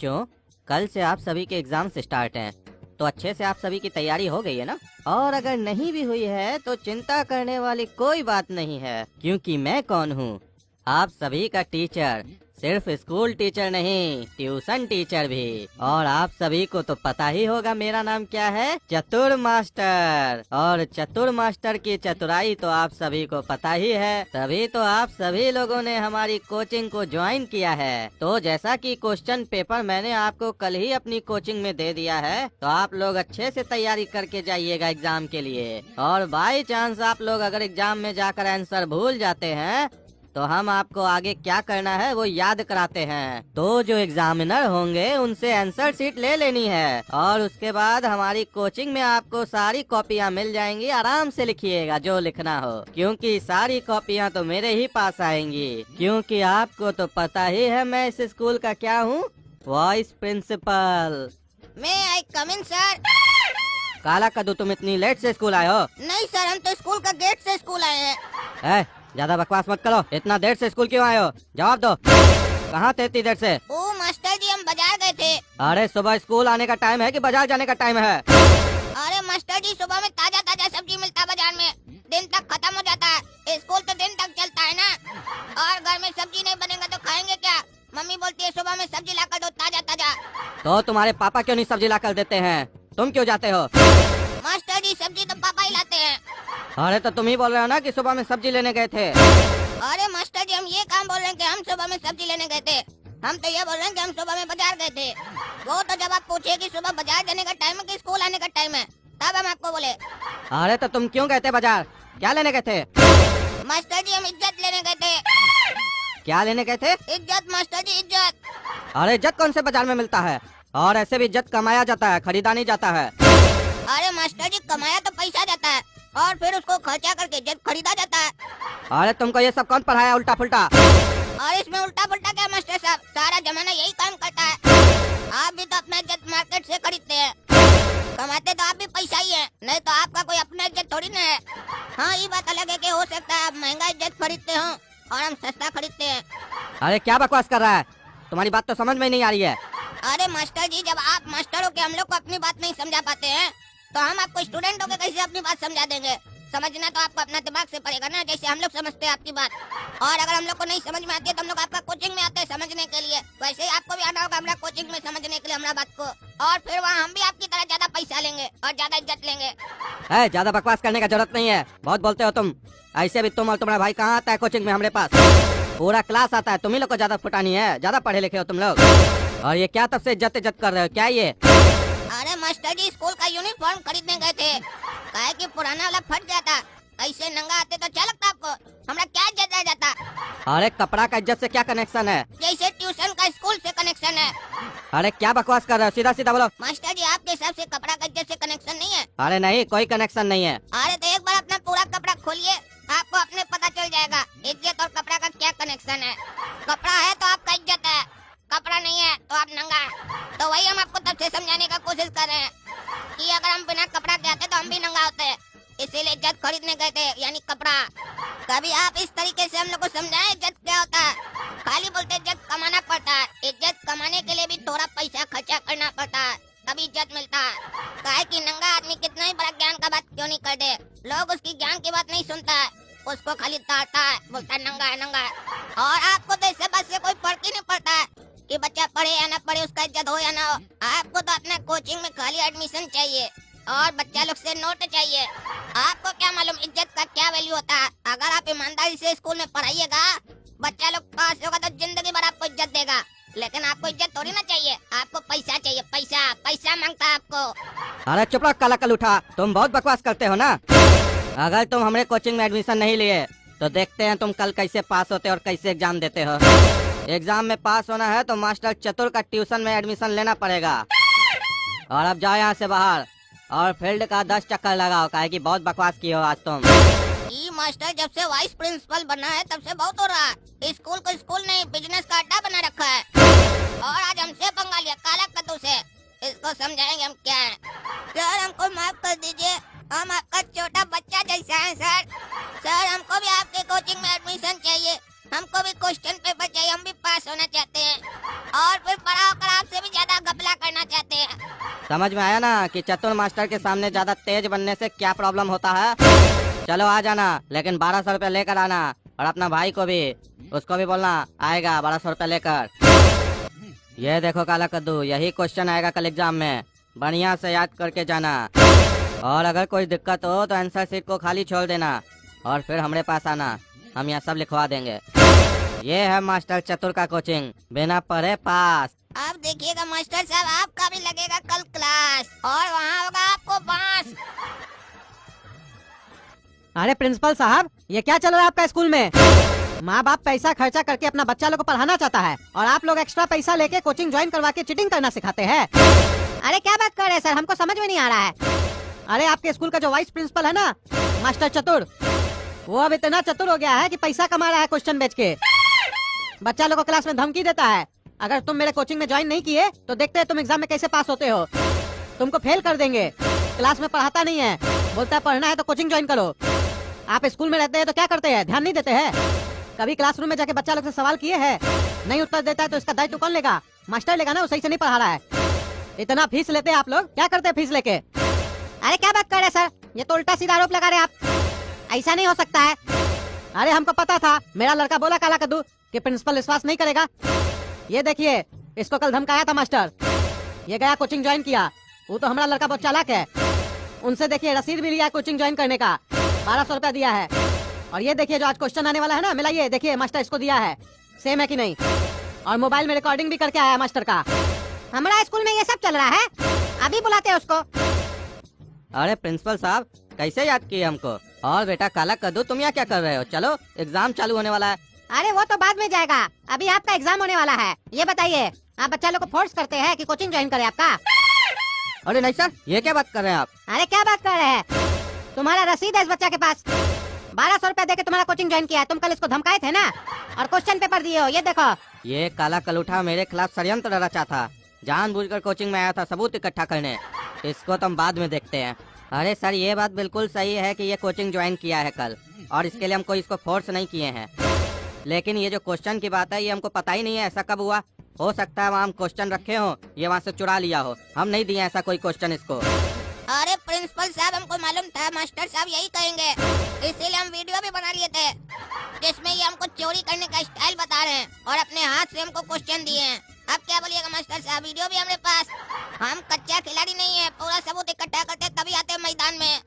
बच्चों, कल से आप सभी के एग्जाम्स स्टार्ट हैं, तो अच्छे से आप सभी की तैयारी हो गई है ना? और अगर नहीं भी हुई है तो चिंता करने वाली कोई बात नहीं है, क्योंकि मैं कौन हूँ? आप सभी का टीचर। सिर्फ स्कूल टीचर नहीं, ट्यूशन टीचर भी। और आप सभी को तो पता ही होगा मेरा नाम क्या है, चतुर मास्टर। और चतुर मास्टर की चतुराई तो आप सभी को पता ही है, तभी तो आप सभी लोगों ने हमारी कोचिंग को ज्वाइन किया है। तो जैसा कि क्वेश्चन पेपर मैंने आपको कल ही अपनी कोचिंग में दे दिया है, तो आप लोग अच्छे से तैयारी करके जाइएगा एग्जाम के लिए। और बाई चांस आप लोग अगर एग्जाम में जाकर आंसर भूल जाते हैं तो हम आपको आगे क्या करना है वो याद कराते हैं। तो जो एग्जामिनर होंगे उनसे आंसर शीट ले लेनी है, और उसके बाद हमारी कोचिंग में आपको सारी कॉपियाँ मिल जाएंगी। आराम से लिखिएगा जो लिखना हो, क्योंकि सारी कॉपियाँ तो मेरे ही पास आएंगी। क्योंकि आपको तो पता ही है मैं इस स्कूल का क्या हूँ, वाइस प्रिंसिपल। मैं आई कम इन सर। काला कद्दू, तुम इतनी लेट से स्कूल आए हो? नहीं सर, हम तो स्कूल का गेट से स्कूल आए हैं। ज्यादा बकवास मत करो। इतना देर से स्कूल क्यों आए हो? जवाब दो। कहाँ थे इतनी देर से? ओ मास्टर जी, हम बाजार गए थे। अरे सुबह स्कूल आने का टाइम है कि बाजार जाने का टाइम है? अरे मास्टर जी, सुबह में ताजा ताजा सब्जी मिलता है बाजार में, दिन तक खत्म हो जाता है। स्कूल तो दिन तक चलता है ना, और घर में सब्जी नहीं बनेगा तो खाएंगे क्या? मम्मी बोलती है सुबह में सब्जी ला कर दो ताजा ताजा। तो तुम्हारे पापा क्यों नहीं सब्जी ला कर देते हैं? तुम क्यों जाते हो? मास्टर जी, सब्जी तो पापा ही लाते हैं। अरे तो तुम ही बोल रहे हो ना कि सुबह में सब्जी लेने गए थे। अरे मास्टर जी, हम ये काम बोल रहे हैं कि हम सुबह में सब्जी लेने गए थे। हम तो ये बोल रहे हैं कि हम सुबह में बाजार गए थे। वो तो जब आप पूछे कि सुबह बाजार जाने का टाइम है कि स्कूल आने का टाइम है, तब हम आपको बोले। अरे तो तुम क्यों गए थे बाजार? क्या लेने गए थे? मास्टर जी, हम इज्जत लेने गए थे। क्या लेने गए थे? इज्जत मास्टर जी, इज्जत। अरे इज्जत कौन से बाजार में मिलता है? और ऐसे भी इज्जत कमाया जाता है, खरीदा नहीं जाता है। अरे मास्टर जी, कमाया तो पैसा जाता है और फिर उसको खर्चा करके इज्जत खरीदा जाता है। अरे तुमको ये सब कौन पढ़ाया उल्टा पुल्टा? और इसमें उल्टा पुल्टा क्या मास्टर साहब, सारा जमाना यही काम करता है। आप भी तो अपना इज्जत मार्केट से खरीदते हैं, कमाते तो आप भी पैसा ही है, नहीं तो आपका कोई अपना इज्जत थोड़ी ना है। हाँ, ये बात अलग है कि हो सकता है आप महंगा इज्जत खरीदते हो और हम सस्ता खरीदते हैं। अरे क्या बकवास कर रहा है? तुम्हारी बात तो समझ में नहीं आ रही है। अरे मास्टर जी, जब आप मास्टर हो के हम लोग को अपनी बात नहीं समझा पाते हैं, तो हम आपको स्टूडेंट होके कैसे अपनी बात समझा देंगे? समझना तो आपको अपना दिमाग से पड़ेगा ना, जैसे हम लोग समझते हैं आपकी बात। और अगर हम लोग को नहीं समझ में आती है तो हम लोग आपका कोचिंग में आते हैं समझने के लिए, वैसे ही आपको भी आना होगा हमारा कोचिंग में समझने के लिए हमारा बात को। और फिर वहाँ हम भी आपकी तरह ज्यादा पैसा लेंगे और ज्यादा इज्जत लेंगे। ज्यादा बकवास करने का जरूरत नहीं है, बहुत बोलते हो तुम। ऐसे भी तुम और तुम्हारा भाई कहाँ आता है कोचिंग में हमारे पास? पूरा क्लास आता है, तुम ही लोग को ज्यादा फुटानी है, ज्यादा पढ़े लिखे हो तुम लोग। और ये क्या तब से इज्जत इज्जत कर रहे हो, क्या ये? अरे मास्टर जी, स्कूल का यूनिफॉर्म खरीदने गए थे, काहे कि पुराना वाला फट गया था। ऐसे नंगा आते तो क्या लगता आपको, हमरा क्या इज्जत रह जाता? अरे कपड़ा का इज्जत से क्या कनेक्शन है? जैसे ट्यूशन का स्कूल से कनेक्शन है। अरे क्या बकवास कर रहे हो, सीधा सीधा बोलो। मास्टर जी, आपके हिसाब से कपड़ा का इज्जत से कनेक्शन नहीं है? अरे नहीं, कोई कनेक्शन नहीं है। अरे तो एक बार अपना पूरा कपड़ा खोलिए, आपको अपने पता चल जाएगा इज्जत और कपड़ा का क्या कनेक्शन है। कपड़ा है तो आपका इज्जत है, कपड़ा नहीं है तो आप नंगा है। तो वही हम आपको तब से समझाने का कोशिश कर रहे हैं कि अगर हम बिना कपड़ा के आते तो हम भी नंगा होते हैं, इसीलिए इज्जत खरीदने गए थे, यानी कपड़ा। कभी आप इस तरीके से हम लोग को समझाएं इज्जत क्या होता है। खाली बोलते इज्जत कमाना पड़ता है, इज्जत कमाने के लिए भी थोड़ा पैसा खर्चा करना पड़ता है, तभी इज्जत मिलता है। काहे कि नंगा आदमी कितना ही बड़ा ज्ञान का बात क्यों नहीं कर दे, लोग उसकी ज्ञान की बात नहीं सुनता है, उसको खाली ताड़ता है, बोलता है नंगा है नंगा है। और आपको तो इससे बात से कोई फर्क ही नहीं पड़ता है कि बच्चा पढ़े या ना पढ़े, उसका इज्जत हो या ना हो। आपको तो अपना कोचिंग में खाली एडमिशन चाहिए और बच्चा लोग से नोट चाहिए। आपको क्या मालूम इज्जत का क्या वैल्यू होता है? अगर आप ईमानदारी से स्कूल में पढ़ाइएगा, बच्चा लोग पास होगा तो जिंदगी भर आपको इज्जत देगा। लेकिन आपको इज्जत थोड़ी ना चाहिए, आपको पैसा चाहिए, पैसा पैसा मांगता है आपको। अरे चुप रहो काला कल उठा, तुम बहुत बकवास करते हो ना। अगर तुम हमारे कोचिंग में एडमिशन नहीं लिए तो देखते हैं तुम कल कैसे पास होते और कैसे एग्जाम देते हो। एग्जाम में पास होना है तो मास्टर चतुर का ट्यूशन में एडमिशन लेना पड़ेगा। और अब जाओ यहाँ से बाहर और फील्ड का 10 चक्कर लगाओ, काहे कि बहुत बकवास की हो आज तुम। ये मास्टर जब से वाइस प्रिंसिपल बना है तब से बहुत हो रहा है। स्कूल को स्कूल नहीं, बिजनेस का अड्डा बना रखा है। और आज हमसे पंगा लिया काला कद्दू से, इसको समझाएंगे हम क्या है। सर हमको माफ कर दीजिए, हम आपका छोटा बच्चा जैसा है सर हमको भी आपके कोचिंग में एडमिशन चाहिए, हमको भी क्वेश्चन पेपर चाहिए, हम भी पास होना चाहते हैं और फिर पढ़ा होकर आपसे भी समझ में आया ना कि चतुर मास्टर के सामने ज्यादा तेज बनने से क्या प्रॉब्लम होता है। चलो आ जाना, लेकिन 1200 रुपया लेकर आना, और अपना भाई को भी, उसको भी बोलना आएगा 1200 रुपया लेकर। ये देखो काला कद्दू, यही क्वेश्चन आएगा कल एग्जाम में, बढ़िया से याद करके जाना। और अगर कोई दिक्कत हो तो आंसर शीट को खाली छोड़ देना और फिर हमारे पास आना, हम यहाँ सब लिखवा देंगे। ये है मास्टर चतुर का कोचिंग, बिना पढ़े पास। अब देखिएगा मास्टर साहब, आपका भी लगेगा कल क्लास और वहाँ होगा आपको बांस। अरे प्रिंसिपल साहब, ये क्या चल रहा है आपका स्कूल में? माँ बाप पैसा खर्चा करके अपना बच्चा लोग को पढ़ाना चाहता है और आप लोग एक्स्ट्रा पैसा लेके कोचिंग ज्वाइन करवा के चीटिंग करना सिखाते हैं। अरे क्या बात कर रहे हैं सर, हमको समझ में नहीं आ रहा है। अरे आपके स्कूल का जो वाइस प्रिंसिपल है ना, मास्टर चतुर, वो अब इतना चतुर हो गया है कि पैसा कमा रहा है क्वेश्चन बेच के। बच्चा लोग को क्लास में धमकी देता है, अगर तुम मेरे कोचिंग में ज्वाइन नहीं किए तो देखते हैं तुम एग्जाम में कैसे पास होते हो, तुमको फेल कर देंगे। क्लास में पढ़ाता नहीं है, बोलता है पढ़ना है तो कोचिंग ज्वाइन करो। आप स्कूल में रहते हैं तो क्या करते हैं, ध्यान नहीं देते हैं? कभी क्लासरूम में जाके बच्चा लोग से सवाल किए हैं? नहीं उत्तर देता है तो इसका दायित्व कौन लेगा? मास्टर लेगा ना, वो सही से नहीं पढ़ा रहा है। इतना फीस लेते हैं आप लोग, क्या करते हैं फीस लेके? अरे क्या बात कर रहे हैं सर, ये तो उल्टा सीधा आरोप लगा रहे हैं आप, ऐसा नहीं हो सकता है। अरे हमको पता था, मेरा लड़का बोला काला कद्दू कि प्रिंसिपल विश्वास नहीं करेगा। ये देखिए, इसको कल धमकाया था मास्टर, ये गया कोचिंग ज्वाइन किया। वो तो हमारा लड़का बहुत चालाक है, उनसे देखिए रसीद भी लिया कोचिंग ज्वाइन करने का, 1200 रुपया दिया है। और ये देखिए जो आज क्वेश्चन आने वाला है ना, मिलाइए देखिए मास्टर इसको दिया है, सेम है कि नहीं। और मोबाइल में रिकॉर्डिंग भी करके आया मास्टर का। हमारा स्कूल में ये सब चल रहा है, अभी बुलाते हैं उसको। अरे प्रिंसिपल साहब, कैसे याद किए हमको? और बेटा काला कद्दू, तुम यहाँ क्या कर रहे हो? चलो एग्जाम चालू होने वाला है। अरे वो तो बाद में जाएगा, अभी आपका एग्जाम होने वाला है। ये बताइए, आप बच्चा लोग को फोर्स करते हैं कि कोचिंग ज्वाइन करे आपका? अरे नहीं सर, ये क्या बात कर रहे हैं आप? अरे क्या बात कर रहे हैं, तुम्हारा रसीद है इस बच्चा के पास, 1200 रुपया देके तुम्हारा कोचिंग ज्वाइन किया है। तुम कल इसको धमकाए थे ना, और क्वेश्चन पेपर दिए हो, ये देखो। ये काला कलूठा मेरे खिलाफ षड्यंत्र रचा था, जानबूझकर कोचिंग में आया था सबूत इकट्ठा करने। इसको तो हम बाद में देखते हैं। अरे सर, ये बात बिल्कुल सही है कि ये कोचिंग ज्वाइन किया है कल, और इसके लिए हम कोई इसको फोर्स नहीं किए हैं। लेकिन ये जो क्वेश्चन की बात है, ये हमको पता ही नहीं है ऐसा कब हुआ। हो सकता है वहाँ हम क्वेश्चन रखे हो, ये वहाँ से चुरा लिया हो, हम नहीं दिए ऐसा कोई क्वेश्चन इसको। अरे प्रिंसिपल साहब, हमको मालूम था मास्टर साहब यही कहेंगे, इसीलिए हम वीडियो भी बना लिए थे जिसमें ये हमको चोरी करने का स्टाइल बता रहे हैं और अपने हाथ से हमको क्वेश्चन दिए हैं। अब क्या बोलिएगा मास्टर साहब, वीडियो भी हमारे पास। हम कच्चा खिलाड़ी नहीं है, पूरा सबूत इकट्ठा करते तभी आते हैं मैदान में।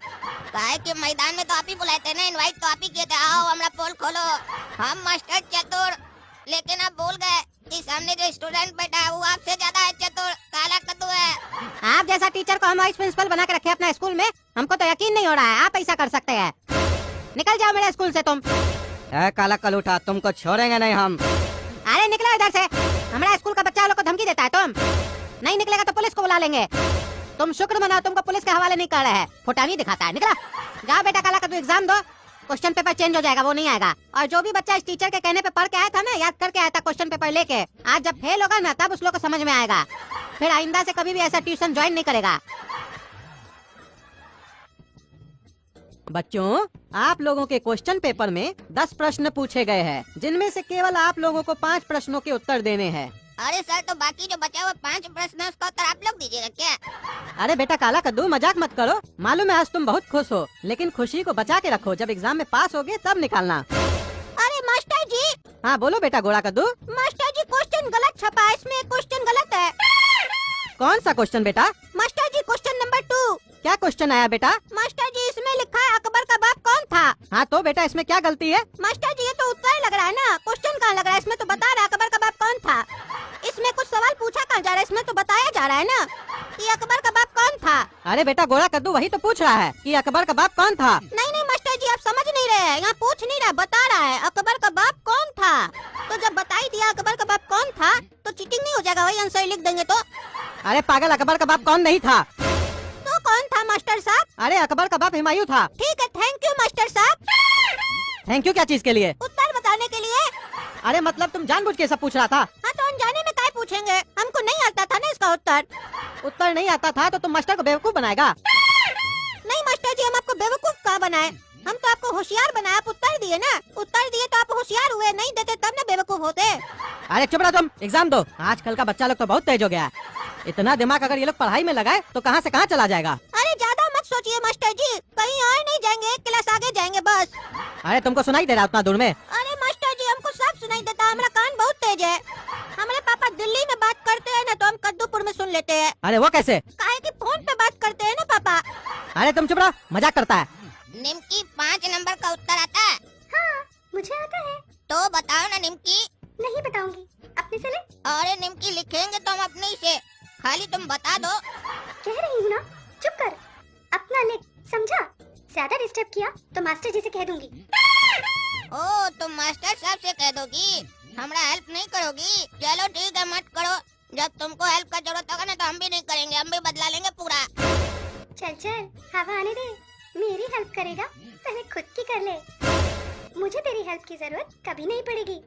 काहे कि मैदान में तो आप ही बुलाए थे ना, इनवाइट तो आप ही किए थे, आओ हमारा पोल खोलो। हम मास्टर चतुर, लेकिन आप भूल गए कि सामने जो स्टूडेंट बैठा है वो आपसे ज्यादा है चतुर, काला कद्दू है। आप जैसा टीचर को हम वाइस प्रिंसिपल बना के रखे अपने स्कूल में, हमको तो यकीन नहीं हो रहा है आप ऐसा कर सकते हैं। निकल जाओ मेरे स्कूल से तुम। काला कलूठा, तुमको छोड़ेंगे नहीं हम। अरे निकलो इधर से, हमारा स्कूल का बच्चा लोग को धमकी देता है तुम। नहीं निकलेगा तो पुलिस को बुला लेंगे। तुम शुक्र मनाओ तुमको पुलिस के हवाले नहीं कर रहे हैं, फुटानी दिखाता है। निकला जाओ बेटा, काला कद्दू एग्जाम दो, क्वेश्चन पेपर चेंज हो जाएगा, वो नहीं आएगा। और जो भी बच्चा इस टीचर के कहने पे पढ़ के आया था ना, याद करके आया था क्वेश्चन पेपर लेके, आज जब फेल होगा ना तब उस लोग को समझ में आएगा, फिर आइंदा से कभी भी ऐसा ट्यूशन ज्वाइन नहीं करेगा। बच्चों, आप लोगों के क्वेश्चन पेपर में 10 प्रश्न पूछे गए हैं, जिनमें से केवल आप लोगों को 5 प्रश्नों के उत्तर देने हैं। अरे सर, तो बाकी जो बचा हुआ 5 प्रश्न है उसका उत्तर आप लोग दीजिएगा क्या? अरे बेटा काला कद्दू, मजाक मत करो। मालूम है आज तुम बहुत खुश हो, लेकिन खुशी को बचा के रखो, जब एग्जाम में पास होगे तब निकालना। अरे मास्टर जी। हाँ बोलो बेटा गोरा कद्दू। मास्टर जी, क्वेश्चन गलत छपा है, इसमें क्वेश्चन गलत है। कौन सा क्वेश्चन बेटा? मास्टर जी, क्वेश्चन नंबर 2। क्या क्वेश्चन आया बेटा? मास्टर जी, इसमें लिखा है अकबर का बाप कौन था। हाँ तो बेटा इसमें क्या गलती है? मास्टर जी, ये तो उत्तर लग रहा है ना, क्वेश्चन कहाँ लग रहा है? इसमें तो बता रहा है अकबर का बाप कौन था। इसमें कुछ सवाल पूछा कहाँ जा रहा है, इसमें तो बताया जा रहा है ना कि अकबर का बाप कौन था। अरे बेटा गोरा कद्दू वही तो पूछ रहा है कि अकबर का बाप कौन था। नहीं नहीं मास्टर जी, आप समझ नहीं रहे हैं, यहाँ पूछ नहीं रहा, बता रहा है अकबर का बाप कौन था। तो जब बता ही दिया अकबर का बाप कौन था तो चीटिंग नहीं हो जाएगा, वही आंसर लिख देंगे तो। अरे पागल, अकबर का बाप कौन नहीं था। तो कौन था मास्टर साहब? अरे अकबर का बाप हुमायूं था। ठीक है, थैंक यू मास्टर साहब। थैंक यू क्या चीज के लिए? उत्तर बताने के लिए। अरे मतलब तुम जानबूझ के सब पूछ रहा था? हाँ तो अनजाने में क्या पूछेंगे, हमको नहीं आता था ना इसका उत्तर। उत्तर नहीं आता था तो तुम मास्टर को बेवकूफ बनाएगा। नहीं मास्टर जी, हम आपको बेवकूफ कहाँ बनाए, हम तो आपको होशियार बनाए। आप उत्तर दिए ना, उत्तर दिए तो आप होशियार हुए, नहीं देते तब ना बेवकूफ होते। अरे चुप रहो तुम, एग्जाम दो। आजकल का बच्चा लोग तो बहुत तेज हो गया है। इतना दिमाग अगर ये लोग पढ़ाई में लगाए तो कहाँ से कहाँ चला जाएगा। अरे ज्यादा मत सोचिए मास्टर जी, कहीं और नहीं जाएंगे, एक क्लास आगे जाएंगे बस। अरे तुमको सुनाई दे रहा है उतना दूर में? अरे मास्टर जी हमको सब सुनाई देता है, हमारा कान बहुत तेज है। हमारे पापा दिल्ली में बात करते हैं ना तो हम कद्दूपुर में सुन लेते हैं। अरे वो कैसे? काहे कि फोन पे बात करते हैं ना पापा। अरे तुम चुप रहो, मजाक करता है। निम्की 5 नंबर का उत्तर आता है? हाँ, मुझे आता है। तो बताओ ना निम्की। नहीं बताऊंगी, अपने से ले। अरे निम्की लिखेंगे तो हम अपने ही से, खाली तुम बता दो। कह रही हूँ ना, चुप कर, अपना लिख, समझा? ज्यादा डिस्टर्ब किया तो मास्टर जी से कह दूंगी। ओ तुम मास्टर साहब से कह दोगी, हमरा हेल्प नहीं करोगी? चलो ठीक है मत करो, जब तुमको हेल्प का जरूरत होगा ना तो हम भी नहीं करेंगे, हम भी बदला लेंगे पूरा। चल चल, हवा आने दे, मेरी हेल्प करेगा, पहले खुद की कर ले। मुझे तेरी हेल्प की जरूरत कभी नहीं पड़ेगी।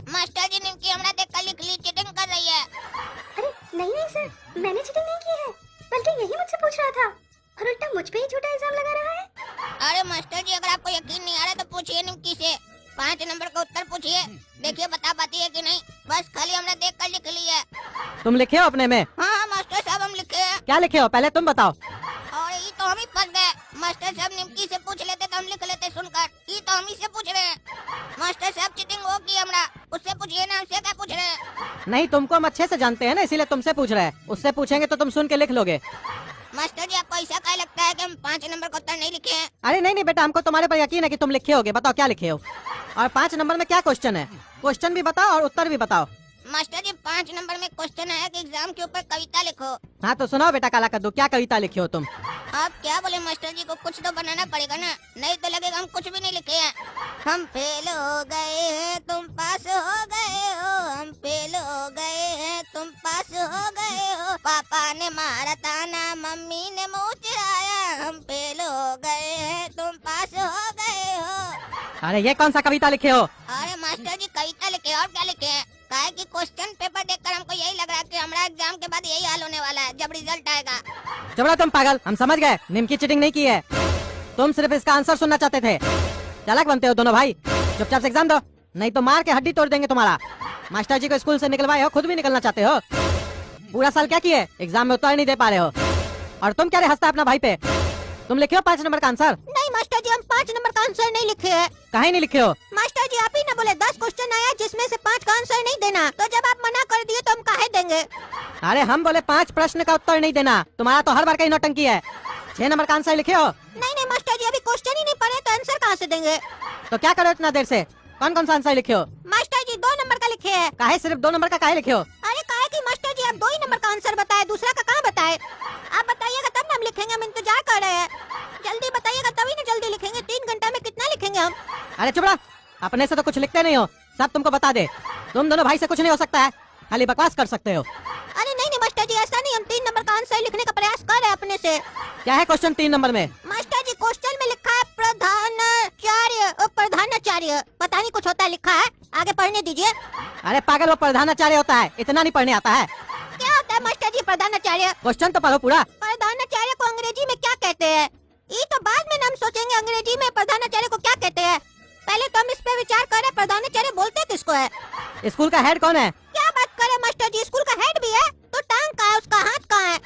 मास्टर जी निम्की हमरा देख कर लिख ली, चीटिंग कर रही है। अरे नहीं नहीं सर, मैंने चीटिंग नहीं की है, बल्कि यही मुझसे पूछ रहा था और उल्टा मुझ पे ही झूठा इल्जाम लगा रहा है। अरे मास्टर जी अगर आपको यकीन नहीं आ रहा तो पूछिए निम्की से, 5 नंबर का उत्तर पूछिए, देखिए बता पाती है कि नहीं। बस खाली हमने देख कर लिख ली है। तुम लिखे हो अपने में? हाँ मास्टर साहब हम लिखे हैं। क्या लिखे हो पहले तुम बताओ। और ये तो हम ही फंस गए, मास्टर साहब निम्की से पूछ लेते तो हम लिख लेते सुनकर, ये तो हम ही से पूछ रहे हैं। मास्टर साहब चीटिंग हो की हमरा, उससे पूछिए ना, हमसे क्या पूछ रहे हैं? नहीं, तुमको हम अच्छे से जानते हैं ना, इसीलिए तुमसे पूछ रहे हैं, उससे पूछेंगे तो तुम सुन के लिख लोगे। मास्टर जी आपको ऐसा क्या लगता है कि हम 5 नंबर का उत्तर नहीं लिखे हैं? अरे नहीं नहीं बेटा, हमको तुम्हारे पर यकीन है कि तुम लिखे होगे। बताओ क्या लिखे हो, और 5 नंबर में क्या क्वेश्चन है? क्वेश्चन भी बताओ और उत्तर भी बताओ। मास्टर जी 5 नंबर में क्वेश्चन है कि एग्जाम के ऊपर कविता लिखो। हाँ तो सुनाओ बेटा काला कद्दू, क्या कविता लिखे हो तुम? आप क्या बोले मास्टर जी को, कुछ तो बनाना पड़ेगा ना, नहीं तो लगेगा हम कुछ भी नहीं लिखे हैं। हम फेल हो गए हैं तुम पास हो गए हो, हम फेल हो गए हैं तुम पास हो गए हो, पापा ने मारा ताना मम्मी ने मुँह चिढ़ाया, हम फेल हो गए हैं तुम पास हो गए हो। अरे ये कौन सा कविता लिखे हो? अरे मास्टर जी कविता लिखे और क्या लिखे हैं? काहे कि क्वेश्चन पेपर देखकर हमको यही लग रहा है कि हमारा एग्जाम के बाद यही हाल होने वाला है जब रिजल्ट आएगा। चुप तुम पागल, हम समझ गए, निम्की चीटिंग नहीं की है, तुम सिर्फ इसका आंसर सुनना चाहते थे। चालाक बनते हो दोनों भाई, चुपचाप से एग्जाम दो, नहीं तो मार के हड्डी तोड़ देंगे तुम्हारा। मास्टर जी को स्कूल से निकलवाए हो, खुद भी निकलना चाहते हो। पूरा साल क्या किए, एग्जाम में उत्तर नहीं दे पा रहे हो, और तुम क्या हंसता है अपना भाई पे? तुम लिखे हो 5 नंबर का आंसर? नहीं मास्टर जी हम 5 नंबर का आंसर नहीं लिखे हैं। काहे नहीं लिखे हो? मास्टर जी आप ही ना बोले 10 क्वेश्चन आया जिसमें से 5 का आंसर नहीं देना, तो जब आप मना कर दिए तो हम काहे देंगे? अरे हम बोले 5 प्रश्न का उत्तर नहीं देना, तुम्हारा तो हर बार का ही नौटंकी है। 6 नंबर का आंसर लिखे हो? नहीं नहीं मास्टर जी अभी क्वेश्चन ही नहीं पढ़े तो आंसर कहाँ से देंगे? तो क्या करो इतना देर से, कौन कौन सा आंसर लिखे हो? मास्टर जी 2 नंबर का लिखे हैं। काहे सिर्फ 2 नंबर का काहे लिखे हो? अरे काहे कि मास्टर जी आप 2 ही नंबर का आंसर बताए, दूसरा का कहाँ बताए? आप बताइएगा तब ना हम लिखेंगे, हम इंतजार कर रहे हैं। जल्दी बताइएगा तभी ना जल्दी लिखेंगे, 3 घंटा में कितना लिखेंगे हम? अरे चुप रहा, अपने से तो कुछ लिखते नहीं हो, सब तुमको बता दे। तुम दोनों भाई से कुछ नहीं हो सकता है, खाली बकवास कर सकते हो। अरे नहीं नहीं मास्टर जी ऐसा नहीं, हम 3 नंबर का आंसर लिखने का प्रयास कर रहे हैं अपने से। क्या है क्वेश्चन 3 नंबर में? मास्टर जी क्वेश्चन में लिखा है प्रधानाचार्य, पता नहीं कुछ होता है लिखा है, आगे पढ़ने दीजिए। अरे पागल, वो प्रधानाचार्य होता है, इतना नहीं पढ़ने आता है। क्या होता है मास्टर जी प्रधानाचार्य? क्वेश्चन तो पढ़ो पूरा। प्रधानाचार्य को अंग्रेजी में क्या कहते हैं? ये तो बाद में हम सोचेंगे अंग्रेजी में प्रधानाचार्य को क्या कहते हैं, पहले तो हम इस पे विचार करें प्रधानाचार्य बोलते किसको है? स्कूल का हेड कौन है? क्या बात करे मास्टर जी, स्कूल का हेड भी है तो टांग कहाँ है उसका, हाथ कहाँ है?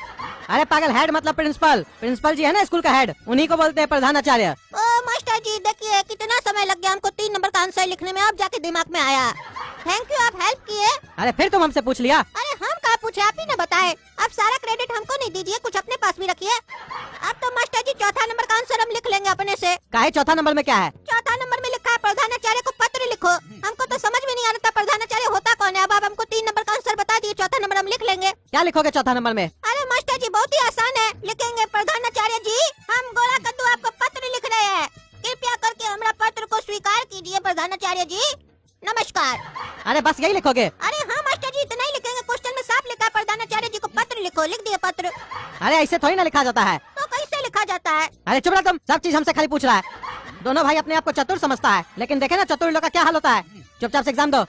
अरे पागल, हेड मतलब प्रिंसिपल, प्रिंसिपल जी है ना स्कूल का हेड, उन्हीं को बोलते हैं प्रधानाचार्य। ओ मास्टर जी देखिए कितना समय लग गया हमको 3 नंबर का आंसर लिखने में, अब जाके दिमाग में आया। थैंक यू, आप हेल्प किए। अरे फिर तुम हमसे पूछ लिया। अरे हम कहाँ पूछे, आप ही ने बताए। अब सारा क्रेडिट हमको नहीं दीजिए, कुछ अपने पास भी रखिए। अब तो मास्टर जी 4था नंबर का आंसर हम लिख लेंगे अपने से। काहे 4था नंबर में क्या है? 4था नंबर में लिखा है प्रधानाचार्य को पत्र लिखो। हमको तो समझ में नहीं आ रहा था प्रधानाचार्य होता कौन है, अब आप हमको 3 नंबर का आंसर बता दिए, 4था नंबर हम लिख लेंगे। क्या लिखोगे 4था नंबर में? अरे मास्टर जी बहुत ही आसान है, लिखेंगे प्रधानाचार्य जी हम गोला कद्दू आपको पत्र लिख रहे हैं, कृपया करके हमारा पत्र को स्वीकार कीजिए प्रधानाचार्य जी, नमस्कार। अरे बस यही लिखोगे? अरे हाँ मास्टर जी इतना ही लिखेंगे, क्वेश्चन में साफ लिखा है प्रधानाचार्य जी को पत्र लिखो, लिख दिए पत्र। अरे ऐसे थोड़ी ना लिखा जाता है। तो कैसे लिखा जाता है? अरे चुप रहो तुम, सब चीज हमसे खाली पूछ रहा है। दोनों भाई अपने आप को चतुर समझता है, लेकिन देखे ना चतुर लोग का क्या हाल होता है। चुपचाप से एग्जाम दो।